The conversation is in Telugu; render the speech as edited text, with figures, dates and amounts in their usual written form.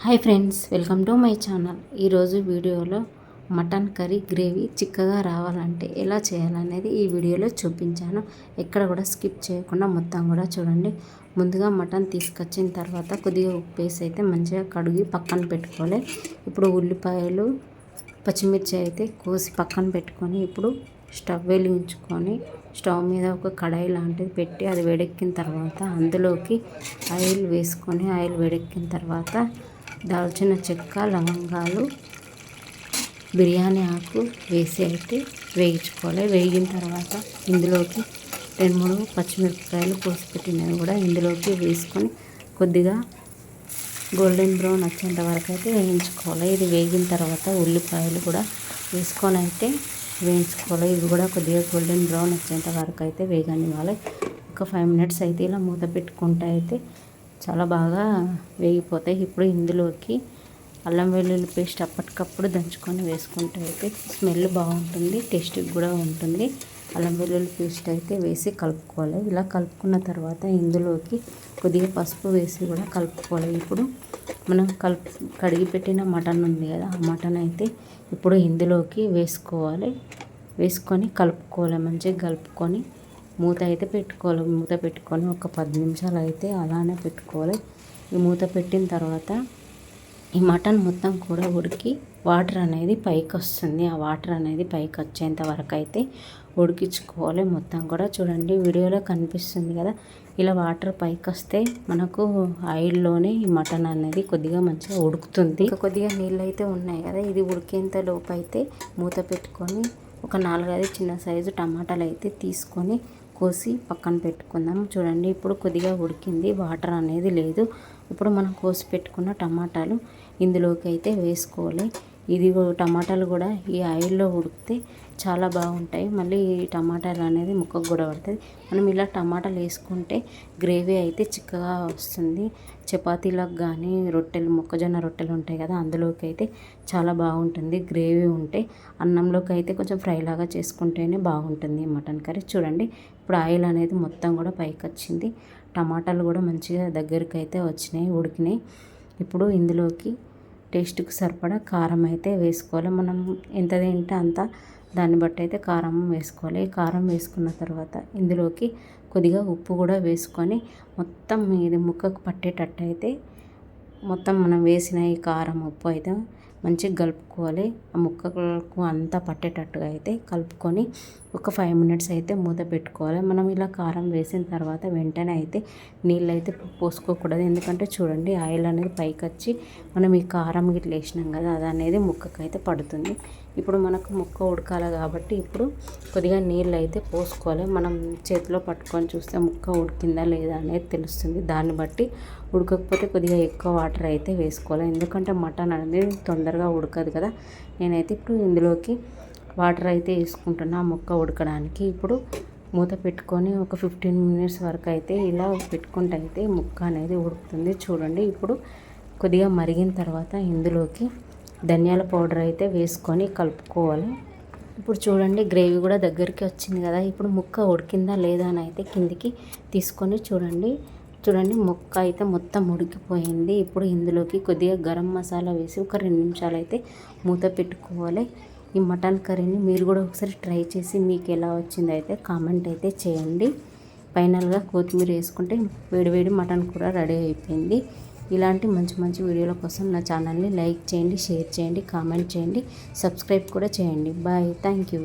Hi friends, welcome to my channel. ఈరోజు వీడియోలో మటన్ కర్రీ గ్రేవీ చిక్కగా రావాలంటే ఎలా చేయాలనేది ఈ వీడియోలో చూపించాను. ఎక్కడ కూడా స్కిప్ చేయకుండా మొత్తం కూడా చూడండి. ముందుగా మటన్ తీసుకొచ్చిన తర్వాత కొద్దిగా ఉప్పు వేసి అయితే మంచిగా కడిగి పక్కన పెట్టుకోవాలి. ఇప్పుడు ఉల్లిపాయలు పచ్చిమిర్చి అయితే కోసి పక్కన పెట్టుకొని ఇప్పుడు స్టవ్ వెలిగించుకొని స్టవ్ మీద ఒక కడాయి లాంటిది పెట్టి అది వేడెక్కిన తర్వాత అందులోకి ఆయిల్ వేసుకొని ఆయిల్ వేడెక్కిన తర్వాత దాల్చిన చెక్క, లవంగాలు, బిర్యానీ ఆకు వేసి అయితే వేయించుకోవాలి. వేగిన తర్వాత ఇందులోకి 2-3 పచ్చిమిరపకాయలు కోసి పెట్టినవి కూడా ఇందులోకి వేసుకొని కొద్దిగా గోల్డెన్ బ్రౌన్ వచ్చేంత వరకు అయితే వేయించుకోవాలి. ఇది వేగిన తర్వాత ఉల్లిపాయలు కూడా వేసుకొని అయితే వేయించుకోవాలి. ఇవి కూడా కొద్దిగా గోల్డెన్ బ్రౌన్ వచ్చేంత వరకు అయితే వేగనివ్వాలి. ఒక 5 మినిట్స్ అయితే ఇలా మూత పెట్టుకుంటే అయితే చాలా బాగా వేగిపోతాయి. ఇప్పుడు ఇందులోకి అల్లం వెల్లుల్లి పేస్ట్ అప్పటికప్పుడు దంచుకొని వేసుకుంటే అయితే స్మెల్ బాగుంటుంది, టేస్ట్ కూడా ఉంటుంది. అల్లం వెల్లుల్లి పేస్ట్ అయితే వేసి కలుపుకోవాలి. ఇలా కలుపుకున్న తర్వాత ఇందులోకి కొద్దిగా పసుపు వేసి కూడా కలుపుకోవాలి. ఇప్పుడు మనం కడిగి పెట్టిన మటన్ ఉంది కదా, ఆ మటన్ అయితే ఇప్పుడు ఇందులోకి వేసుకోవాలి. వేసుకొని కలుపుకోవాలి. మంచిగా కలుపుకొని మూత అయితే పెట్టుకోవాలి. మూత పెట్టుకొని ఒక 10 నిమిషాలు అయితే అలానే పెట్టుకోవాలి. ఈ మూత పెట్టిన తర్వాత ఈ మటన్ మొత్తం కూడా ఉడికి వాటర్ అనేది పైకి వస్తుంది. ఆ వాటర్ అనేది పైకి వచ్చేంత వరకు అయితే ఉడికించుకోవాలి. మొత్తం కూడా చూడండి, వీడియోలో కనిపిస్తుంది కదా, ఇలా వాటర్ పైకి వస్తే మనకు ఆయిల్లోనే ఈ మటన్ అనేది కొద్దిగా మంచిగా ఉడుకుతుంది. ఇంకా కొద్దిగా నీళ్ళు అయితే ఉన్నాయి కదా, ఇది ఉడికేంత లోపు అయితే మూత పెట్టుకొని ఒక 4-5 చిన్న సైజు టమాటాలు అయితే తీసుకొని కోసి పక్కన పెట్టుకుందాం. చూడండి, ఇప్పుడు కొద్దిగా ఉడికింది, వాటర్ అనేది లేదు. ఇప్పుడు మనం కోసి పెట్టుకున్న టమాటాలు ఇందులోకి అయితే వేసుకోవాలి. ఇది టమాటాలు కూడా ఈ ఆయిల్లో ఉడికితే చాలా బాగుంటాయి. మళ్ళీ ఈ టమాటాలు అనేది ముక్కకు కూడా పడుతుంది. మనం ఇలా టమాటాలు వేసుకుంటే గ్రేవీ అయితే చిక్కగా వస్తుంది. చపాతీలకు కానీ రొట్టెలు, మొక్కజొన్న రొట్టెలు ఉంటాయి కదా, అందులోకి అయితే చాలా బాగుంటుంది. గ్రేవీ ఉంటే అన్నంలోకి అయితే కొంచెం ఫ్రై లాగా చేసుకుంటేనే బాగుంటుంది మటన్ కర్రీ. చూడండి, ఇప్పుడు ఆయిల్ అనేది మొత్తం కూడా పైకి వచ్చింది. టమాటాలు కూడా మంచిగా దగ్గరికి అయితే వచ్చినాయి, ఉడికినాయి. ఇప్పుడు ఇందులోకి టేస్ట్కి సరిపడా కారం అయితే వేసుకోవాలి. మనం ఎంత తింటే అంత దాన్ని బట్టి అయితే కారం వేసుకోవాలి. కారం వేసుకున్న తర్వాత ఇందులోకి కొద్దిగా ఉప్పు కూడా వేసుకొని మొత్తం ఇది ముక్కకు పట్టేటట్టు అయితే మొత్తం మనం వేసిన ఈ కారం, ఉప్పు అయితే మంచిగా కలుపుకోవాలి. ఆ ముక్కకు అంతా పట్టేటట్టుగా అయితే కలుపుకొని ఒక 5 మినిట్స్ అయితే మూత పెట్టుకోవాలి. మనం ఇలా కారం వేసిన తర్వాత వెంటనే అయితే నీళ్ళు అయితే పోసుకోకూడదు. ఎందుకంటే చూడండి, ఆయిల్ అనేది పైకి వచ్చి మనం ఈ కారం గిట్ల వేసినాం కదా, అది అనేది ముక్కకు అయితే పడుతుంది. ఇప్పుడు మనకు ముక్క ఉడకాలి కాబట్టి ఇప్పుడు కొద్దిగా నీళ్ళు అయితే పోసుకోవాలి. మనం చేతిలో పట్టుకొని చూస్తే ముక్క ఉడికిందా లేదా అనేది తెలుస్తుంది. దాన్ని బట్టి ఉడకకపోతే కొద్దిగా ఎక్కువ వాటర్ అయితే వేసుకోవాలి. ఎందుకంటే మటన్ అనేది తొందరగా ఉడకదు కదా. నేనైతే ఇప్పుడు ఇందులోకి వాటర్ అయితే వేసుకుంటున్నా ముక్క ఉడకడానికి. ఇప్పుడు మూత పెట్టుకొని ఒక 15 మినిట్స్ వరకు అయితే ఇలా పెట్టుకుంటే అయితే ముక్క అనేది ఉడుకుతుంది. చూడండి, ఇప్పుడు కొద్దిగా మరిగిన తర్వాత ఇందులోకి ధనియాల పౌడర్ అయితే వేసుకొని కలుపుకోవాలి. ఇప్పుడు చూడండి, గ్రేవీ కూడా దగ్గరికి వచ్చింది కదా. ఇప్పుడు ముక్క ఉడికిందా లేదా అని అయితే కిందికి తీసుకొని చూడండి ముక్క అయితే మొత్తం ఉడికిపోయింది. ఇప్పుడు ఇందులోకి కొద్దిగా గరం మసాలా వేసి ఒక 2 నిమిషాలు అయితే మూత పెట్టుకోవాలి. ఈ మటన్ కర్రీని మీరు కూడా ఒకసారి ట్రై చేసి మీకు ఎలా వచ్చిందో అయితే కామెంట్ అయితే చేయండి. ఫైనల్గా కొత్తిమీర వేసుకుంటే వేడివేడి మటన్ కూర రెడీ అయిపోయింది. ఇలాంటి మంచి మంచి వీడియోల కోసం నా ఛానల్ని లైక్ చేయండి, షేర్ చేయండి, కామెంట్ చేయండి, సబ్స్క్రైబ్ కూడా చేయండి. Bye, thank you.